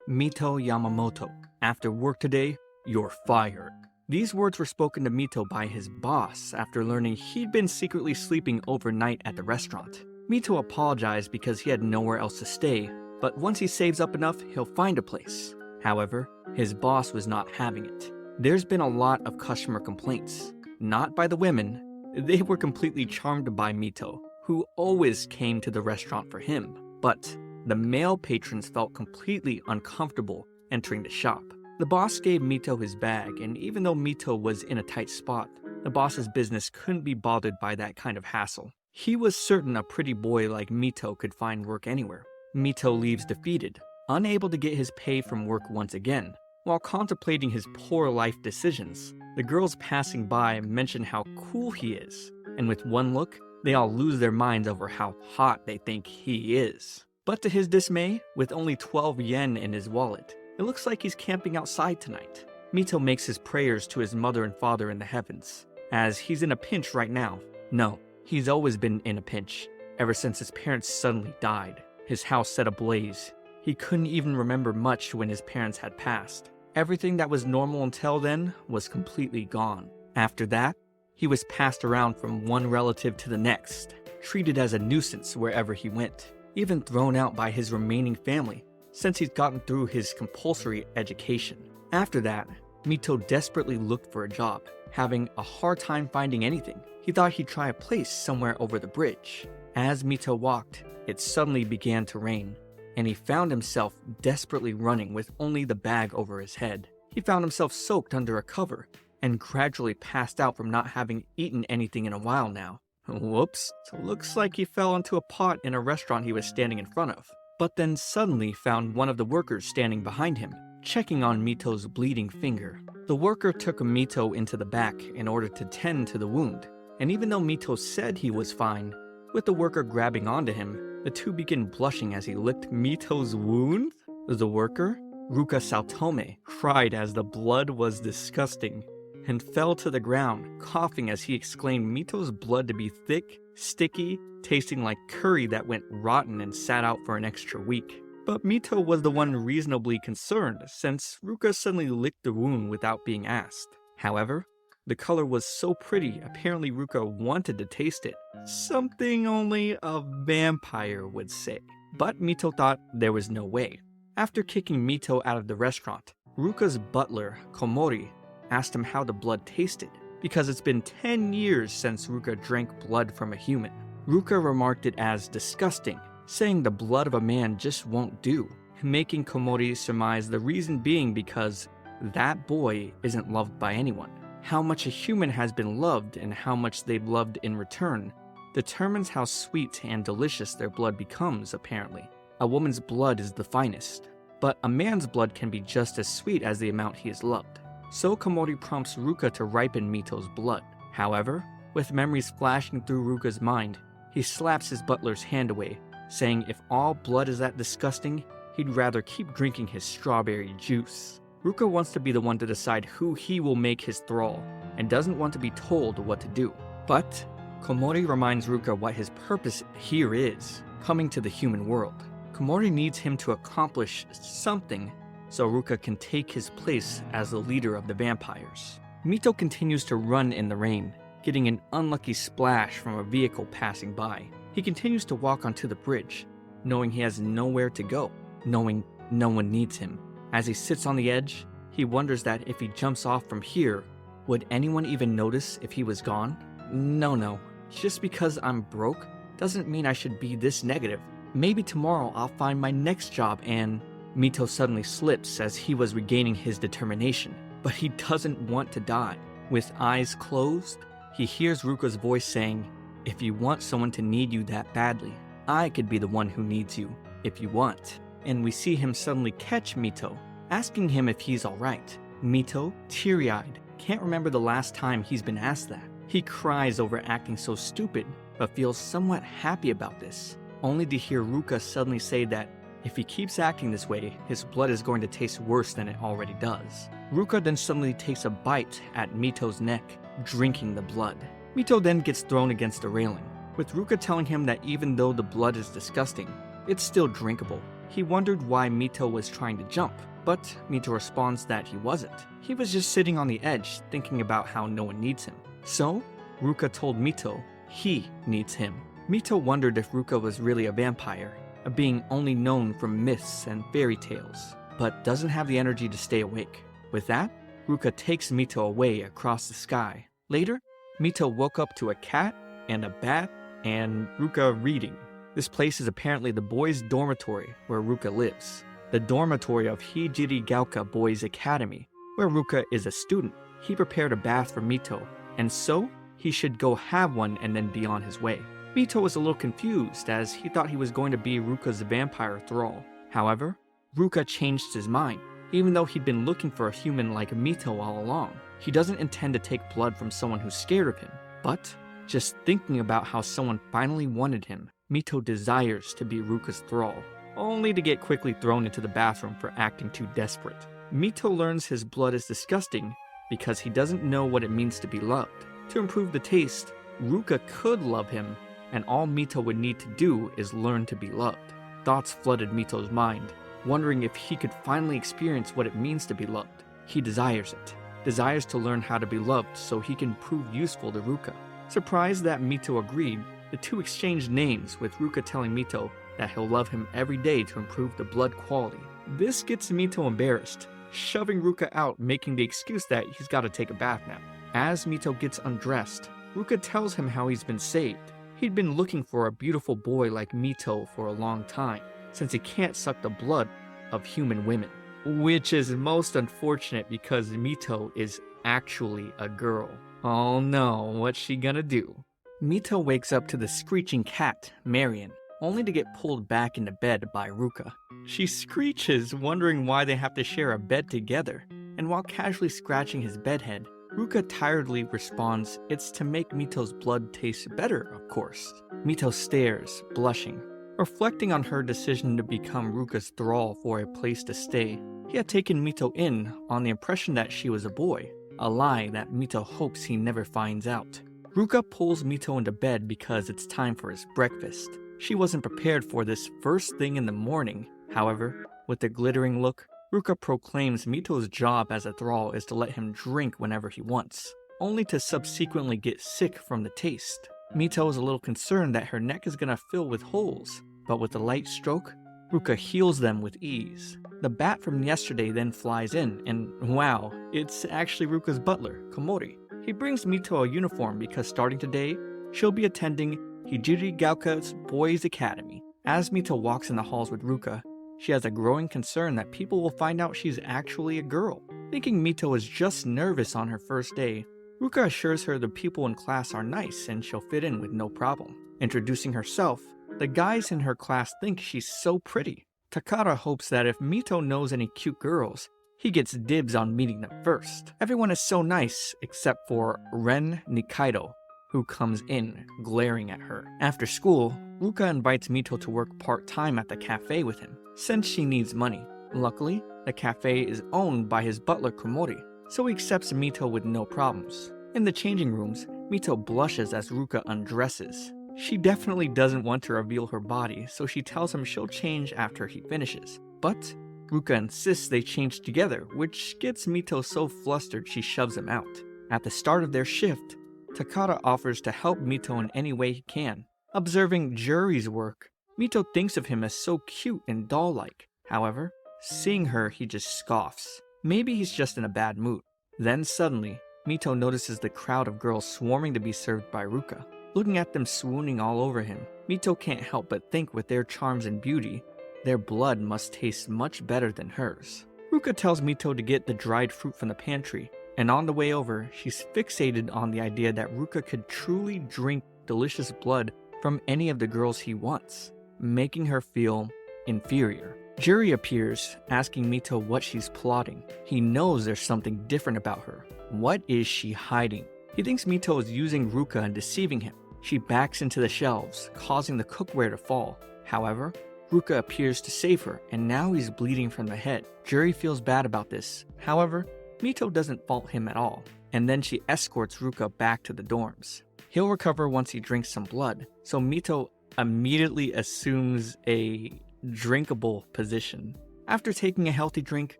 Mito Yamamoto. After work today, you're fired. These words were spoken to Mito by his boss after learning he'd been secretly sleeping overnight at the restaurant. Mito apologized because he had nowhere else to stay, but once he saves up enough, he'll find a place. However, his boss was not having it. There's been a lot of customer complaints. Not by the women. They were completely charmed by Mito, who always came to the restaurant for him. But the male patrons felt completely uncomfortable entering the shop. The boss gave Mito his bag, and even though Mito was in a tight spot, the boss's business couldn't be bothered by that kind of hassle. He was certain a pretty boy like Mito could find work anywhere. Mito leaves defeated, unable to get his pay from work once again. While contemplating his poor life decisions, the girls passing by mention how cool he is, and with one look, they all lose their minds over how hot they think he is. But to his dismay, with only 12 yen in his wallet, it looks like he's camping outside tonight. Mito makes his prayers to his mother and father in the heavens, as he's in a pinch right now. No, he's always been in a pinch, ever since his parents suddenly died. His house set ablaze. He couldn't even remember much when his parents had passed. Everything that was normal until then was completely gone. After that, he was passed around from one relative to the next, treated as a nuisance wherever he went, even thrown out by his remaining family, since he's gotten through his compulsory education. After that, Mito desperately looked for a job, having a hard time finding anything. He thought he'd try a place somewhere over the bridge. As Mito walked, it suddenly began to rain, and he found himself desperately running with only the bag over his head. He found himself soaked under a cover, and gradually passed out from not having eaten anything in a while now. Whoops, looks like he fell into a pot in a restaurant he was standing in front of. But then suddenly found one of the workers standing behind him, checking on Mito's bleeding finger. The worker took Mito into the back in order to tend to the wound, and even though Mito said he was fine, with the worker grabbing onto him, the two begin blushing as he licked Mito's wound. The worker, Ruka Saotome, cried as the blood was disgusting, and fell to the ground, coughing as he exclaimed Mito's blood to be thick, sticky, tasting like curry that went rotten and sat out for an extra week. But Mito was the one reasonably concerned, since Ruka suddenly licked the wound without being asked. However, the color was so pretty, apparently Ruka wanted to taste it. Something only a vampire would say. But Mito thought there was no way. After kicking Mito out of the restaurant, Ruka's butler, Komori, asked him how the blood tasted, because it's been 10 years since Ruka drank blood from a human. Ruka remarked it as disgusting, saying the blood of a man just won't do, making Komori surmise the reason being because that boy isn't loved by anyone. How much a human has been loved and how much they've loved in return determines how sweet and delicious their blood becomes, apparently. A woman's blood is the finest, but a man's blood can be just as sweet as the amount he is loved. So Komori prompts Ruka to ripen Mito's blood. However, with memories flashing through Ruka's mind, he slaps his butler's hand away, saying if all blood is that disgusting, he'd rather keep drinking his strawberry juice. Ruka wants to be the one to decide who he will make his thrall, and doesn't want to be told what to do. But Komori reminds Ruka what his purpose here is, coming to the human world. Komori needs him to accomplish something so Ruka can take his place as the leader of the vampires. Mito continues to run in the rain, getting an unlucky splash from a vehicle passing by. He continues to walk onto the bridge, knowing he has nowhere to go, knowing no one needs him. As he sits on the edge, he wonders that if he jumps off from here, would anyone even notice if he was gone? No. Just because I'm broke doesn't mean I should be this negative. Maybe tomorrow I'll find my next job and... Mito suddenly slips as he was regaining his determination, but he doesn't want to die. With eyes closed, he hears Ruka's voice saying, "If you want someone to need you that badly, I could be the one who needs you, if you want." And we see him suddenly catch Mito, asking him if he's alright. Mito, teary-eyed, can't remember the last time he's been asked that. He cries over acting so stupid, but feels somewhat happy about this, only to hear Ruka suddenly say that if he keeps acting this way, his blood is going to taste worse than it already does. Ruka then suddenly takes a bite at Mito's neck, drinking the blood. Mito then gets thrown against a railing, with Ruka telling him that even though the blood is disgusting, it's still drinkable. He wondered why Mito was trying to jump, but Mito responds that he wasn't. He was just sitting on the edge thinking about how no one needs him. So, Ruka told Mito he needs him. Mito wondered if Ruka was really a vampire, a being only known from myths and fairy tales, but doesn't have the energy to stay awake. With that, Ruka takes Mito away across the sky. Later, Mito woke up to a cat and a bat and Ruka reading. This place is apparently the boys' dormitory where Ruka lives. The dormitory of Hijirigaoka Boys Academy, where Ruka is a student. He prepared a bath for Mito, and so he should go have one and then be on his way. Mito was a little confused as he thought he was going to be Ruka's vampire thrall. However, Ruka changed his mind. Even though he'd been looking for a human like Mito all along, he doesn't intend to take blood from someone who's scared of him. But just thinking about how someone finally wanted him, Mito desires to be Ruka's thrall, only to get quickly thrown into the bathroom for acting too desperate. Mito learns his blood is disgusting because he doesn't know what it means to be loved. To improve the taste, Ruka could love him, and all Mito would need to do is learn to be loved. Thoughts flooded Mito's mind, wondering if he could finally experience what it means to be loved. He desires it, desires to learn how to be loved so he can prove useful to Ruka. Surprised that Mito agreed, the two exchanged names, with Ruka telling Mito that he'll love him every day to improve the blood quality. This gets Mito embarrassed, shoving Ruka out, making the excuse that he's got to take a bath now. As Mito gets undressed, Ruka tells him how he's been saved. He'd been looking for a beautiful boy like Mito for a long time, since he can't suck the blood of human women. Which is most unfortunate because Mito is actually a girl. Oh no, what's she gonna do? Mito wakes up to the screeching cat, Marion, only to get pulled back into bed by Ruka. She screeches, wondering why they have to share a bed together, and while casually scratching his bedhead, Ruka tiredly responds it's to make Mito's blood taste better, of course. Mito stares, blushing. Reflecting on her decision to become Ruka's thrall for a place to stay, he had taken Mito in on the impression that she was a boy, a lie that Mito hopes he never finds out. Ruka pulls Mito into bed because it's time for his breakfast. She wasn't prepared for this first thing in the morning. However, with a glittering look, Ruka proclaims Mito's job as a thrall is to let him drink whenever he wants, only to subsequently get sick from the taste. Mito is a little concerned that her neck is gonna fill with holes, but with a light stroke, Ruka heals them with ease. The bat from yesterday then flies in, and wow, it's actually Ruka's butler, Komori. He brings Mito a uniform because starting today, she'll be attending Hijirigaoka Boys Academy. As Mito walks in the halls with Ruka, she has a growing concern that people will find out she's actually a girl. Thinking Mito is just nervous on her first day, Ruka assures her the people in class are nice and she'll fit in with no problem. Introducing herself, the guys in her class think she's so pretty. Takara hopes that if Mito knows any cute girls, he gets dibs on meeting them first. Everyone is so nice except for Ren Nikaido, who comes in, glaring at her. After school, Ruka invites Mito to work part-time at the cafe with him, since she needs money. Luckily, the cafe is owned by his butler Komori, so he accepts Mito with no problems. In the changing rooms, Mito blushes as Ruka undresses. She definitely doesn't want to reveal her body, so she tells him she'll change after he finishes. But Ruka insists they change together, which gets Mito so flustered she shoves him out. At the start of their shift, Takara offers to help Mito in any way he can. Observing Juri's work, Mito thinks of him as so cute and doll-like. However, seeing her, he just scoffs. Maybe he's just in a bad mood. Then suddenly, Mito notices the crowd of girls swarming to be served by Ruka. Looking at them swooning all over him, Mito can't help but think with their charms and beauty, their blood must taste much better than hers. Ruka tells Mito to get the dried fruit from the pantry, and on the way over, she's fixated on the idea that Ruka could truly drink delicious blood from any of the girls he wants, making her feel inferior. Juri appears, asking Mito what she's plotting. He knows there's something different about her. What is she hiding? He thinks Mito is using Ruka and deceiving him. She backs into the shelves, causing the cookware to fall. However, Ruka appears to save her, and now he's bleeding from the head. Juri feels bad about this. However, Mito doesn't fault him at all, and then she escorts Ruka back to the dorms. He'll recover once he drinks some blood, so Mito immediately assumes a drinkable position. After taking a healthy drink,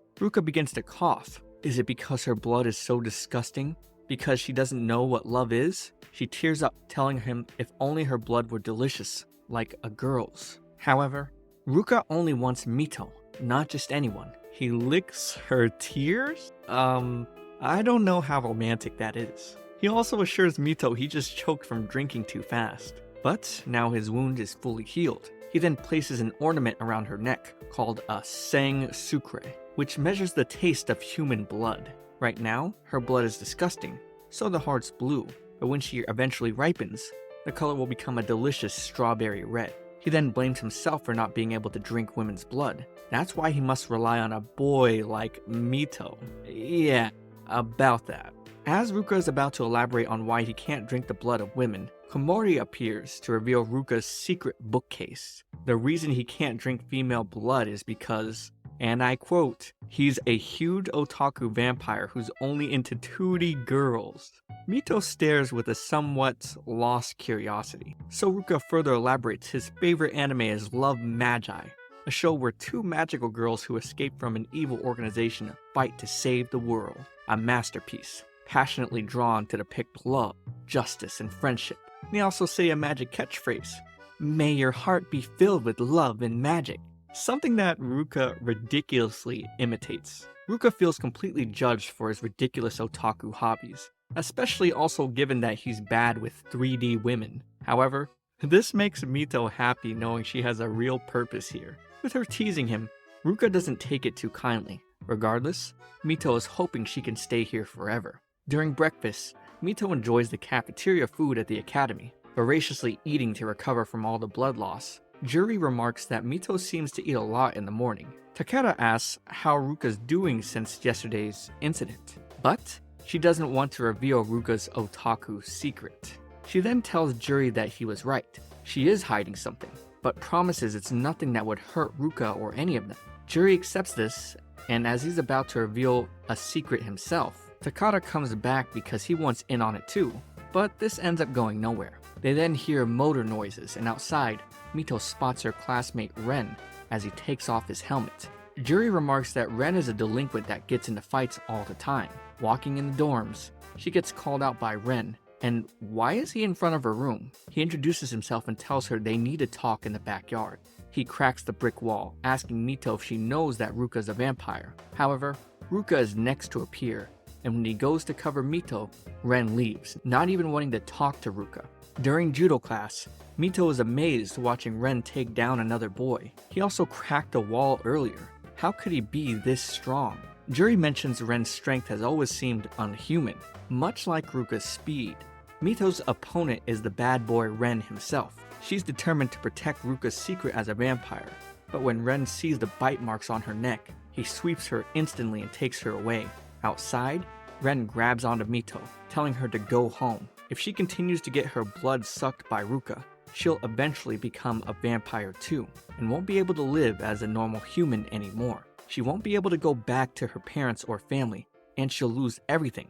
Ruka begins to cough. Is it because her blood is so disgusting? Because she doesn't know what love is? She tears up, telling him if only her blood were delicious, like a girl's. However, Ruka only wants Mito, not just anyone. He licks her tears? I don't know how romantic that is. He also assures Mito he just choked from drinking too fast. But now his wound is fully healed. He then places an ornament around her neck called a sang sucre, which measures the taste of human blood. Right now, her blood is disgusting, so the heart's blue, but when she eventually ripens, the color will become a delicious strawberry red. He then blames himself for not being able to drink women's blood. That's why he must rely on a boy like Mito. Yeah, about that. As Ruka is about to elaborate on why he can't drink the blood of women, Komori appears to reveal Ruka's secret bookcase. The reason he can't drink female blood is because, and I quote, he's a huge otaku vampire who's only into 2D girls. Mito stares with a somewhat lost curiosity. So Ruka further elaborates his favorite anime is Love Magi, a show where two magical girls who escape from an evil organization fight to save the world. A masterpiece, passionately drawn to depict love, justice, and friendship. They also say a magic catchphrase, "May your heart be filled with love and magic," something that Ruka ridiculously imitates. Ruka feels completely judged for his ridiculous otaku hobbies, especially also given that he's bad with 3D women. However, this makes Mito happy knowing she has a real purpose here. With her teasing him, Ruka doesn't take it too kindly. Regardless, Mito is hoping she can stay here forever. During breakfast, Mito enjoys the cafeteria food at the academy, voraciously eating to recover from all the blood loss. Juri remarks that Mito seems to eat a lot in the morning. Takeda asks how Ruka's doing since yesterday's incident, but she doesn't want to reveal Ruka's otaku secret. She then tells Juri that he was right. She is hiding something, but promises it's nothing that would hurt Ruka or any of them. Juri accepts this, and as he's about to reveal a secret himself, Takada comes back because he wants in on it too, but this ends up going nowhere. They then hear motor noises, and outside, Mito spots her classmate Ren as he takes off his helmet. Juri remarks that Ren is a delinquent that gets into fights all the time. Walking in the dorms, she gets called out by Ren, and why is he in front of her room? He introduces himself and tells her they need to talk in the backyard. He cracks the brick wall, asking Mito if she knows that Ruka is a vampire. However, Ruka is next to appear, and when he goes to cover Mito, Ren leaves, not even wanting to talk to Ruka. During judo class, Mito is amazed watching Ren take down another boy. He also cracked a wall earlier. How could he be this strong? Juri mentions Ren's strength has always seemed unhuman, much like Ruka's speed. Mito's opponent is the bad boy Ren himself. She's determined to protect Ruka's secret as a vampire, but when Ren sees the bite marks on her neck, he sweeps her instantly and takes her away. Outside, Ren grabs onto Mito, telling her to go home. If she continues to get her blood sucked by Ruka, she'll eventually become a vampire too, and won't be able to live as a normal human anymore. She won't be able to go back to her parents or family, and she'll lose everything.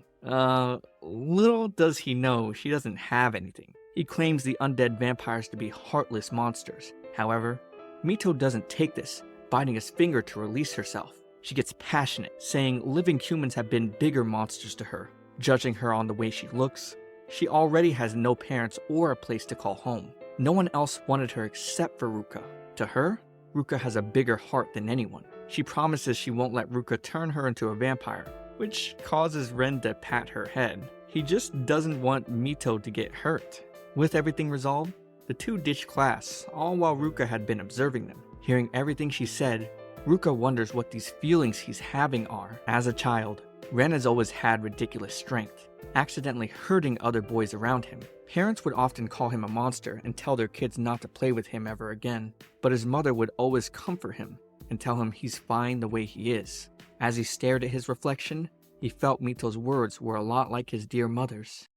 Little does he know she doesn't have anything. He claims the undead vampires to be heartless monsters. However, Mito doesn't take this, biting his finger to release herself. She gets passionate, saying living humans have been bigger monsters to her, judging her on the way she looks. She already has no parents or a place to call home. No one else wanted her except for Ruka. To her, Ruka has a bigger heart than anyone. She promises she won't let Ruka turn her into a vampire, which causes Ren to pat her head. He just doesn't want Mito to get hurt. With everything resolved, the two ditch class, all while Ruka had been observing them. Hearing everything she said, Ruka wonders what these feelings he's having are. As a child, Ren has always had ridiculous strength, accidentally hurting other boys around him. Parents would often call him a monster and tell their kids not to play with him ever again, but his mother would always comfort him and tell him he's fine the way he is. As he stared at his reflection, he felt Mito's words were a lot like his dear mother's.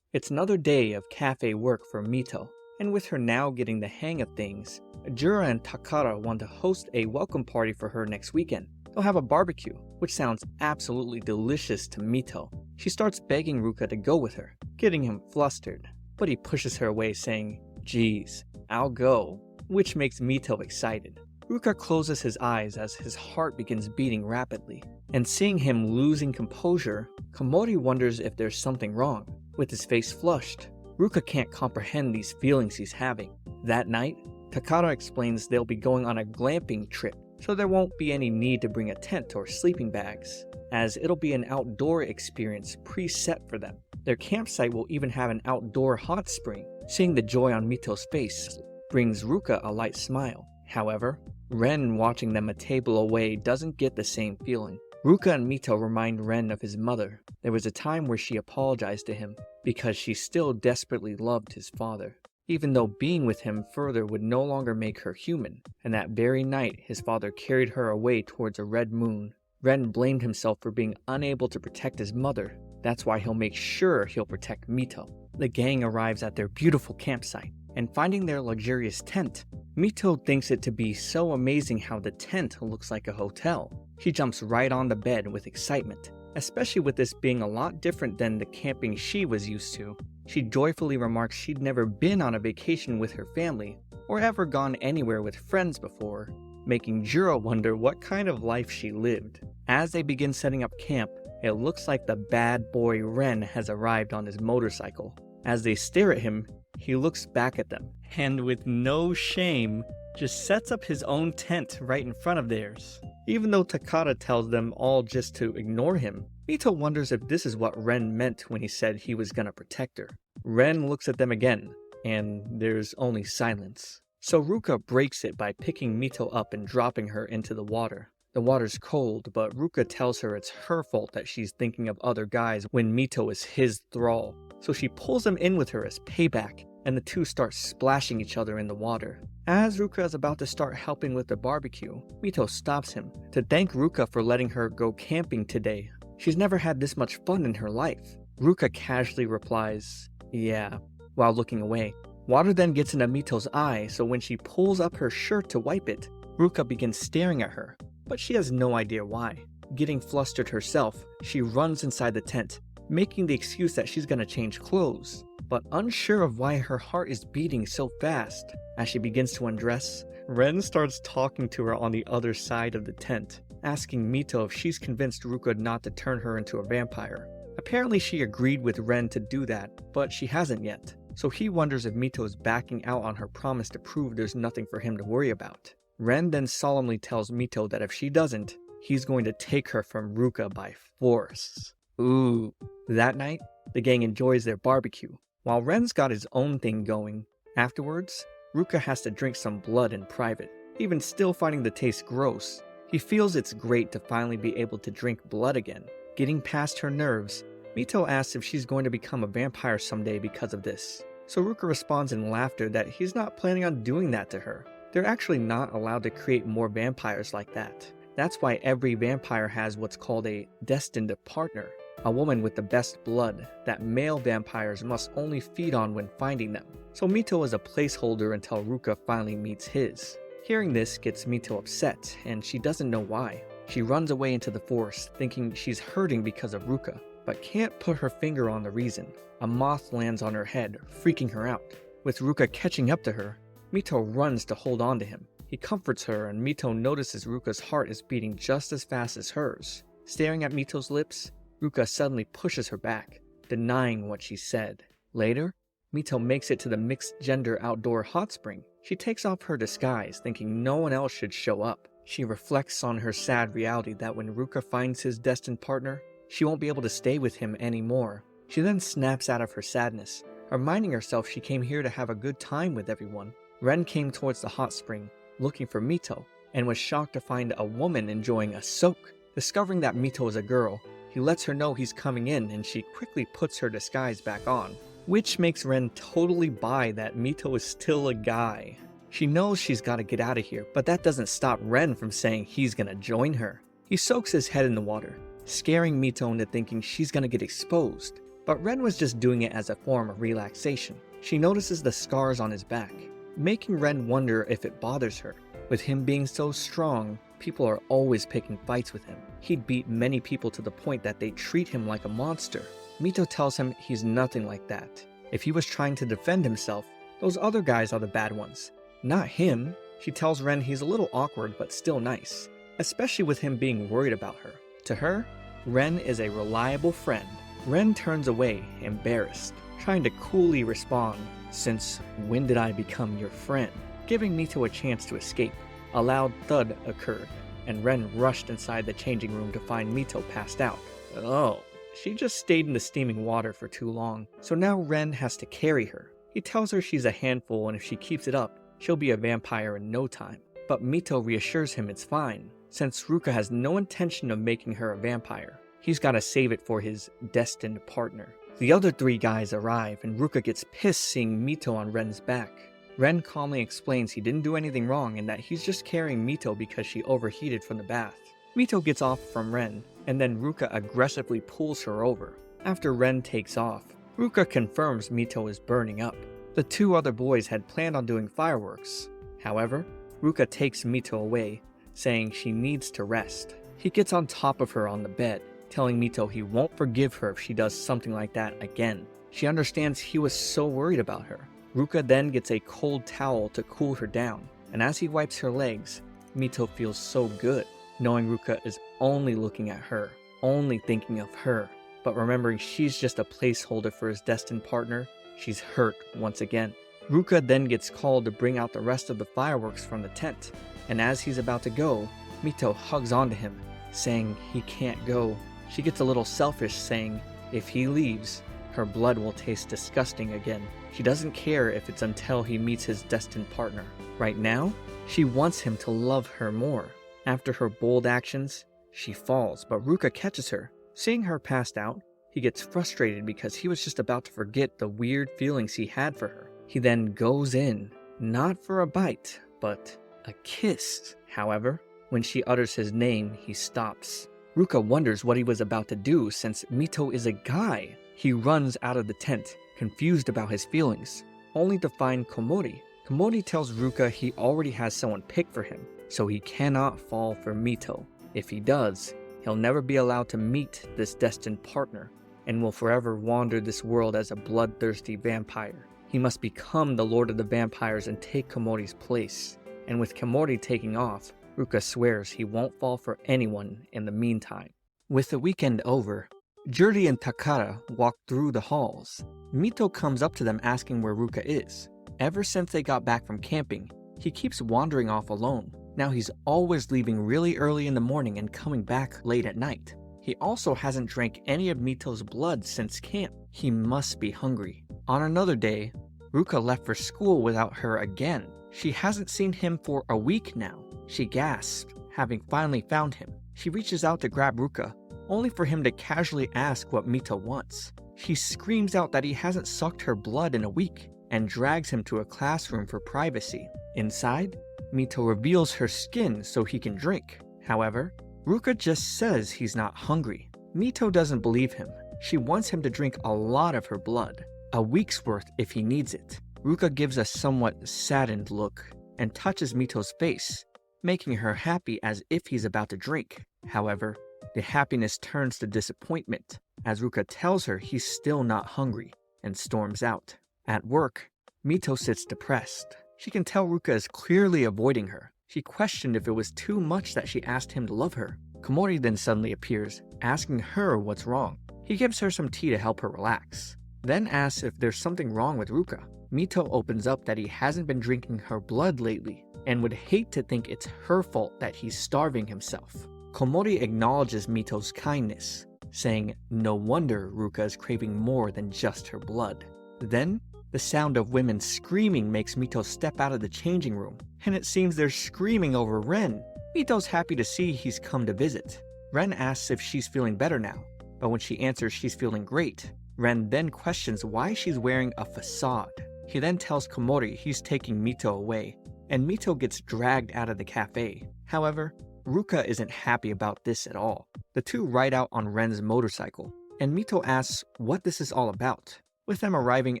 It's another day of cafe work for Mito, and with her now getting the hang of things, Jura and Takara want to host a welcome party for her next weekend. They'll have a barbecue, which sounds absolutely delicious to Mito. She starts begging Ruka to go with her, getting him flustered, but he pushes her away saying, "Geez, I'll go," which makes Mito excited. Ruka closes his eyes as his heart begins beating rapidly, and seeing him losing composure, Komori wonders if there's something wrong. With his face flushed, Ruka can't comprehend these feelings he's having. That night, Takara explains they'll be going on a glamping trip, so there won't be any need to bring a tent or sleeping bags, as it'll be an outdoor experience preset for them. Their campsite will even have an outdoor hot spring. Seeing the joy on Mito's face brings Ruka a light smile. However, Ren watching them a table away doesn't get the same feeling. Ruka and Mito remind Ren of his mother. There was a time where she apologized to him because she still desperately loved his father, even though being with him further would no longer make her human, and that very night his father carried her away towards a red moon. Ren blamed himself for being unable to protect his mother. That's why he'll make sure he'll protect Mito. The gang arrives at their beautiful campsite, and finding their luxurious tent, Mito thinks it to be so amazing how the tent looks like a hotel. She jumps right on the bed with excitement, especially with this being a lot different than the camping she was used to. She joyfully remarks she'd never been on a vacation with her family, or ever gone anywhere with friends before, making Juro wonder what kind of life she lived. As they begin setting up camp, it looks like the bad boy Ren has arrived on his motorcycle. As they stare at him, he looks back at them, and with no shame, just sets up his own tent right in front of theirs. Even though Takara tells them all just to ignore him, Mito wonders if this is what Ren meant when he said he was gonna protect her. Ren looks at them again, and there's only silence. So Ruka breaks it by picking Mito up and dropping her into the water. The water's cold, but Ruka tells her it's her fault that she's thinking of other guys when Mito is his thrall. So she pulls him in with her as payback, and the two start splashing each other in the water. As Ruka is about to start helping with the barbecue, Mito stops him to thank Ruka for letting her go camping today. She's never had this much fun in her life. Ruka casually replies, "Yeah," while looking away. Water then gets into Mito's eye, so when she pulls up her shirt to wipe it, Ruka begins staring at her, but she has no idea why. Getting flustered herself, she runs inside the tent, making the excuse that she's gonna change clothes, but unsure of why her heart is beating so fast. As she begins to undress, Ren starts talking to her on the other side of the tent, asking Mito if she's convinced Ruka not to turn her into a vampire. Apparently she agreed with Ren to do that, but she hasn't yet, so he wonders if Mito is backing out on her promise to prove there's nothing for him to worry about. Ren then solemnly tells Mito that if she doesn't, he's going to take her from Ruka by force. Ooh. That night, the gang enjoys their barbecue, while Ren's got his own thing going. Afterwards, Ruka has to drink some blood in private, even still finding the taste gross. He feels it's great to finally be able to drink blood again. Getting past her nerves, Mito asks if she's going to become a vampire someday because of this. So Ruka responds in laughter that he's not planning on doing that to her. They're actually not allowed to create more vampires like that. That's why every vampire has what's called a destined partner, a woman with the best blood that male vampires must only feed on when finding them. So Mito is a placeholder until Ruka finally meets his. Hearing this gets Mito upset, and she doesn't know why. She runs away into the forest, thinking she's hurting because of Ruka, but can't put her finger on the reason. A moth lands on her head, freaking her out. With Ruka catching up to her, Mito runs to hold on to him. He comforts her, and Mito notices Ruka's heart is beating just as fast as hers. Staring at Mito's lips, Ruka suddenly pushes her back, denying what she said. Later, Mito makes it to the mixed-gender outdoor hot spring. She takes off her disguise, thinking no one else should show up. She reflects on her sad reality that when Ruka finds his destined partner, she won't be able to stay with him anymore. She then snaps out of her sadness, reminding herself she came here to have a good time with everyone. Ren came towards the hot spring, looking for Mito, and was shocked to find a woman enjoying a soak. Discovering that Mito is a girl, he lets her know he's coming in, and she quickly puts her disguise back on, which makes Ren totally buy that Mito is still a guy. She knows she's gotta get out of here, but that doesn't stop Ren from saying he's gonna join her. He soaks his head in the water, scaring Mito into thinking she's gonna get exposed, but Ren was just doing it as a form of relaxation. She notices the scars on his back, making Ren wonder if it bothers her. With him being so strong, people are always picking fights with him. He'd beat many people to the point that they treat him like a monster. Mito tells him he's nothing like that. If he was trying to defend himself, those other guys are the bad ones, not him. She tells Ren he's a little awkward but still nice, especially with him being worried about her. To her, Ren is a reliable friend. Ren turns away, embarrassed, trying to coolly respond, "Since when did I become your friend?" giving Mito a chance to escape. A loud thud occurred, and Ren rushed inside the changing room to find Mito passed out. Oh, she just stayed in the steaming water for too long, so now Ren has to carry her. He tells her she's a handful and if she keeps it up, she'll be a vampire in no time. But Mito reassures him it's fine, since Ruka has no intention of making her a vampire. He's gotta save it for his destined partner. The other 3 guys arrive and Ruka gets pissed seeing Mito on Ren's back. Ren calmly explains he didn't do anything wrong and that he's just carrying Mito because she overheated from the bath. Mito gets off from Ren, and then Ruka aggressively pulls her over. After Ren takes off, Ruka confirms Mito is burning up. The 2 other boys had planned on doing fireworks. However, Ruka takes Mito away, saying she needs to rest. He gets on top of her on the bed, telling Mito he won't forgive her if she does something like that again. She understands he was so worried about her. Ruka then gets a cold towel to cool her down, and as he wipes her legs, Mito feels so good, knowing Ruka is only looking at her, only thinking of her. But remembering she's just a placeholder for his destined partner, she's hurt once again. Ruka then gets called to bring out the rest of the fireworks from the tent, and as he's about to go, Mito hugs onto him, saying he can't go. She gets a little selfish, saying if he leaves, her blood will taste disgusting again. She doesn't care if it's until he meets his destined partner. Right now, she wants him to love her more. After her bold actions, she falls, but Ruka catches her. Seeing her passed out, he gets frustrated because he was just about to forget the weird feelings he had for her. He then goes in, not for a bite, but a kiss. However, when she utters his name, he stops. Ruka wonders what he was about to do since Mito is a guy. He runs out of the tent, confused about his feelings, only to find Komori. Komori tells Ruka he already has someone picked for him, so he cannot fall for Mito. If he does, he'll never be allowed to meet this destined partner, and will forever wander this world as a bloodthirsty vampire. He must become the Lord of the Vampires and take Komori's place. And with Komori taking off, Ruka swears he won't fall for anyone in the meantime. With the weekend over, Juri and Takara walk through the halls. Mito comes up to them asking where Ruka is. Ever since they got back from camping, he keeps wandering off alone. Now he's always leaving really early in the morning and coming back late at night. He also hasn't drank any of Mito's blood since camp. He must be hungry. On another day, Ruka left for school without her again. She hasn't seen him for a week now. She gasps, having finally found him. She reaches out to grab Ruka, only for him to casually ask what Mito wants. She screams out that he hasn't sucked her blood in a week, and drags him to a classroom for privacy. Inside, Mito reveals her skin so he can drink. However, Ruka just says he's not hungry. Mito doesn't believe him. She wants him to drink a lot of her blood, a week's worth if he needs it. Ruka gives a somewhat saddened look and touches Mito's face, making her happy as if he's about to drink. However, the happiness turns to disappointment as Ruka tells her he's still not hungry and storms out. At work, Mito sits depressed. She can tell Ruka is clearly avoiding her. She questioned if it was too much that she asked him to love her. Komori then suddenly appears, asking her what's wrong. He gives her some tea to help her relax, then asks if there's something wrong with Ruka. Mito opens up that he hasn't been drinking her blood lately, and would hate to think it's her fault that he's starving himself. Komori acknowledges Mito's kindness, saying no wonder Ruka is craving more than just her blood. Then, the sound of women screaming makes Mito step out of the changing room, and it seems they're screaming over Ren. Mito's happy to see he's come to visit. Ren asks if she's feeling better now, but when she answers she's feeling great, Ren then questions why she's wearing a facade. He then tells Komori he's taking Mito away, and Mito gets dragged out of the cafe. However, Ruka isn't happy about this at all. The two ride out on Ren's motorcycle, and Mito asks what this is all about. With them arriving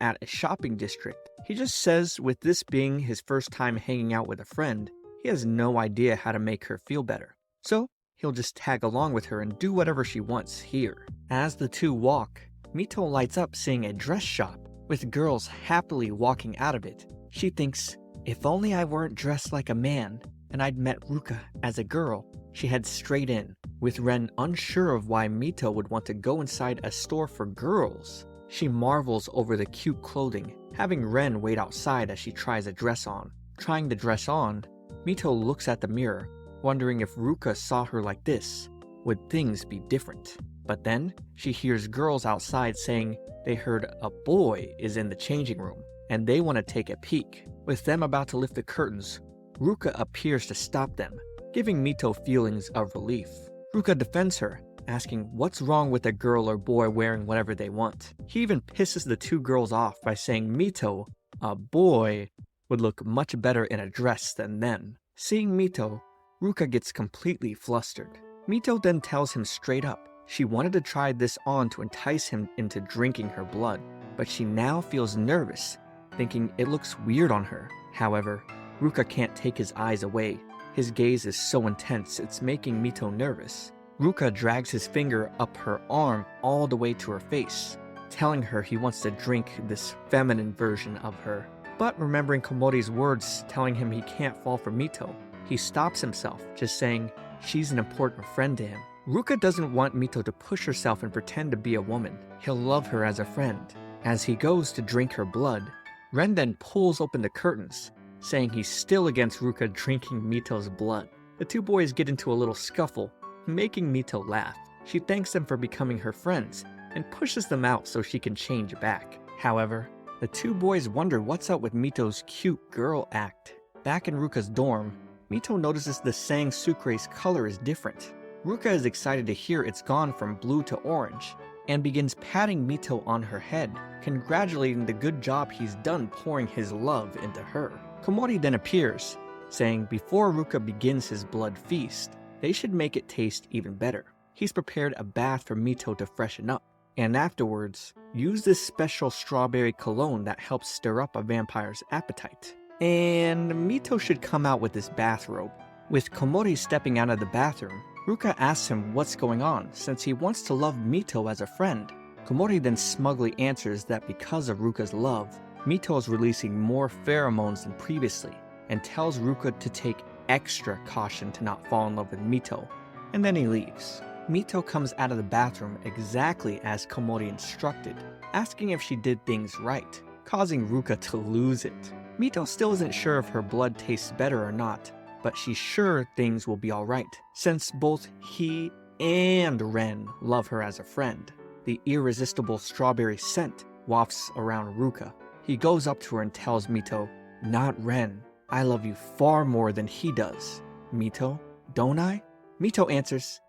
at a shopping district, he just says with this being his first time hanging out with a friend, he has no idea how to make her feel better. So, he'll just tag along with her and do whatever she wants here. As the two walk, Mito lights up seeing a dress shop, with girls happily walking out of it. She thinks If only I weren't dressed like a man, and I'd met Ruka as a girl. She heads straight in, with Ren unsure of why Mito would want to go inside a store for girls. She marvels over the cute clothing, having Ren wait outside as she tries a dress on. Trying the dress on, Mito looks at the mirror, wondering if Ruka saw her like this, would things be different? But then, she hears girls outside saying they heard a boy is in the changing room, and they want to take a peek. With them about to lift the curtains, Ruka appears to stop them, giving Mito feelings of relief. Ruka defends her, asking what's wrong with a girl or boy wearing whatever they want. He even pisses the two girls off by saying Mito, a boy, would look much better in a dress than them. Seeing Mito, Ruka gets completely flustered. Mito then tells him straight up she wanted to try this on to entice him into drinking her blood, but she now feels nervous, thinking it looks weird on her. However, Ruka can't take his eyes away. His gaze is so intense it's making Mito nervous. Ruka drags his finger up her arm all the way to her face, telling her he wants to drink this feminine version of her. But remembering Komori's words telling him he can't fall for Mito, he stops himself, just saying she's an important friend to him. Ruka doesn't want Mito to push herself and pretend to be a woman. He'll love her as a friend. As he goes to drink her blood, Ren then pulls open the curtains, saying he's still against Ruka drinking Mito's blood. The two boys get into a little scuffle, making Mito laugh. She thanks them for becoming her friends and pushes them out so she can change back. However, the two boys wonder what's up with Mito's cute girl act. Back in Ruka's dorm, Mito notices the Sang Sucre's color is different. Ruka is excited to hear it's gone from blue to orange, and begins patting Mito on her head, congratulating the good job he's done pouring his love into her. Komori then appears, saying before Ruka begins his blood feast, they should make it taste even better. He's prepared a bath for Mito to freshen up, and afterwards, use this special strawberry cologne that helps stir up a vampire's appetite. And Mito should come out with this bathrobe. With Komori stepping out of the bathroom, Ruka asks him what's going on since he wants to love Mito as a friend. Komori then smugly answers that because of Ruka's love, Mito is releasing more pheromones than previously, and tells Ruka to take extra caution to not fall in love with Mito, and then he leaves. Mito comes out of the bathroom exactly as Komori instructed, asking if she did things right, causing Ruka to lose it. Mito still isn't sure if her blood tastes better or not, but she's sure things will be alright, since both he and Ren love her as a friend. The irresistible strawberry scent wafts around Ruka. He goes up to her and tells Mito, "Not Ren. I love you far more than he does." "Mito, don't I?" Mito answers,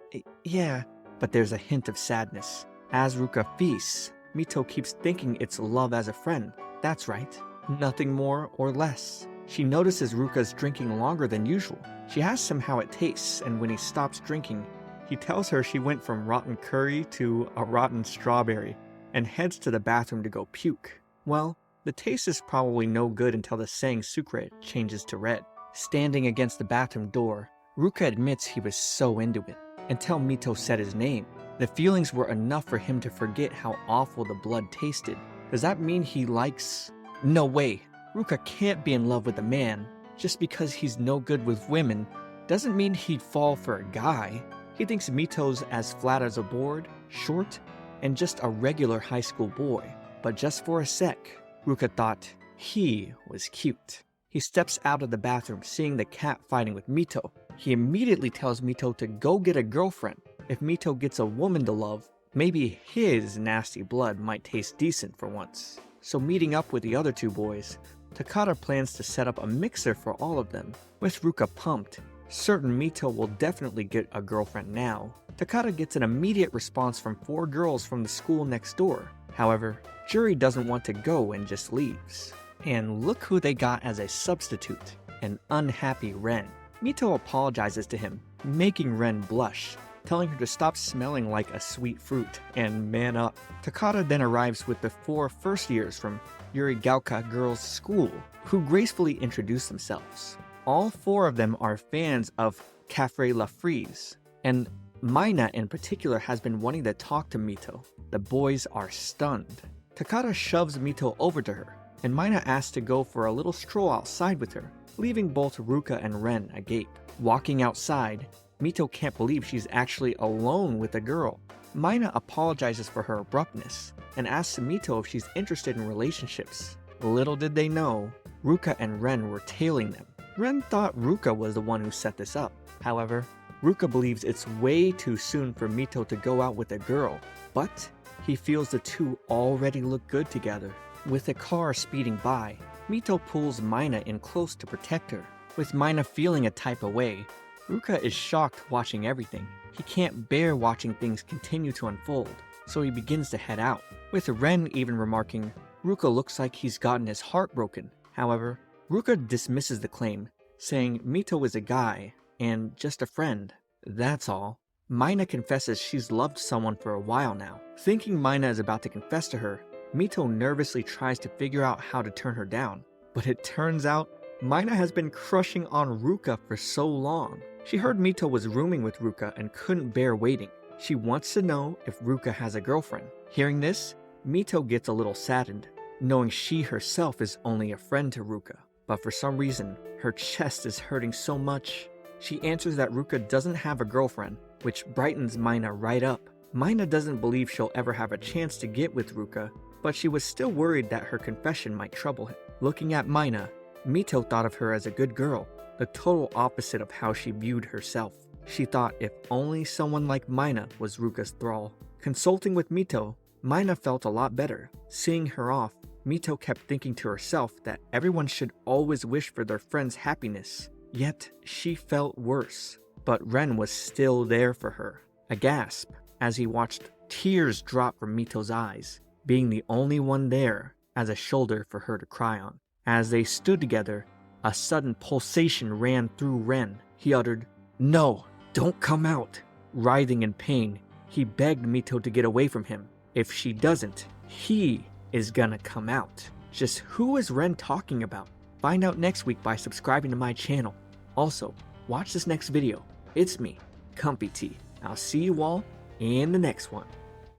"Yeah," but there's a hint of sadness. As Ruka feasts, Mito keeps thinking it's love as a friend. That's right, nothing more or less. She notices Ruka's drinking longer than usual. She asks him how it tastes, and when he stops drinking, he tells her she went from rotten curry to a rotten strawberry, and heads to the bathroom to go puke. Well, the taste is probably no good until the Sang Sucre changes to red. Standing against the bathroom door, Ruka admits he was so into it, until Mito said his name. The feelings were enough for him to forget how awful the blood tasted. Does that mean he likes... No way! Ruka can't be in love with a man. Just because he's no good with women doesn't mean he'd fall for a guy. He thinks Mito's as flat as a board, short, and just a regular high school boy. But just for a sec, Ruka thought he was cute. He steps out of the bathroom seeing the cat fighting with Mito. He immediately tells Mito to go get a girlfriend. If Mito gets a woman to love, maybe his nasty blood might taste decent for once. So meeting up with the other two boys, Takada plans to set up a mixer for all of them. With Ruka pumped, certain Mito will definitely get a girlfriend now, Takada gets an immediate response from 4 girls from the school next door. However, Juri doesn't want to go and just leaves. And look who they got as a substitute, an unhappy Ren. Mito apologizes to him, making Ren blush, telling her to stop smelling like a sweet fruit and man up. Takada then arrives with the 4 first years from Hijirigaoka Girls' School, who gracefully introduce themselves. All 4 of them are fans of Cafe La Frise, and Mina in particular has been wanting to talk to Mito. The boys are stunned. Takada shoves Mito over to her, and Mina asks to go for a little stroll outside with her, leaving both Ruka and Ren agape. Walking outside, Mito can't believe she's actually alone with a girl. Mina apologizes for her abruptness and asks Mito if she's interested in relationships. Little did they know, Ruka and Ren were tailing them. Ren thought Ruka was the one who set this up. However, Ruka believes it's way too soon for Mito to go out with a girl, but he feels the two already look good together. With a car speeding by, Mito pulls Mina in close to protect her. With Mina feeling a type of way, Ruka is shocked watching everything. He can't bear watching things continue to unfold, so he begins to head out. With Ren even remarking, Ruka looks like he's gotten his heart broken. However, Ruka dismisses the claim, saying Mito is a guy and just a friend. That's all. Mina confesses she's loved someone for a while now. Thinking Mina is about to confess to her, Mito nervously tries to figure out how to turn her down. But it turns out, Mina has been crushing on Ruka for so long. She heard Mito was rooming with Ruka and couldn't bear waiting. She wants to know if Ruka has a girlfriend. Hearing this, Mito gets a little saddened, knowing she herself is only a friend to Ruka. But for some reason, her chest is hurting so much. She answers that Ruka doesn't have a girlfriend, which brightens Mina right up. Mina doesn't believe she'll ever have a chance to get with Ruka, but she was still worried that her confession might trouble him. Looking at Mina, Mito thought of her as a good girl, the total opposite of how she viewed herself. She thought if only someone like Mina was Ruka's thrall. Consulting with Mito, Mina felt a lot better. Seeing her off, Mito kept thinking to herself that everyone should always wish for their friend's happiness. Yet, she felt worse. But Ren was still there for her. A gasp as he watched tears drop from Mito's eyes, being the only one there as a shoulder for her to cry on. As they stood together, a sudden pulsation ran through Ren. He uttered, "No, don't come out." Writhing in pain, he begged Mito to get away from him. If she doesn't, he is gonna come out. Just who is Ren talking about? Find out next week by subscribing to my channel. Also, watch this next video. It's me, ComfyTea. I'll see you all in the next one.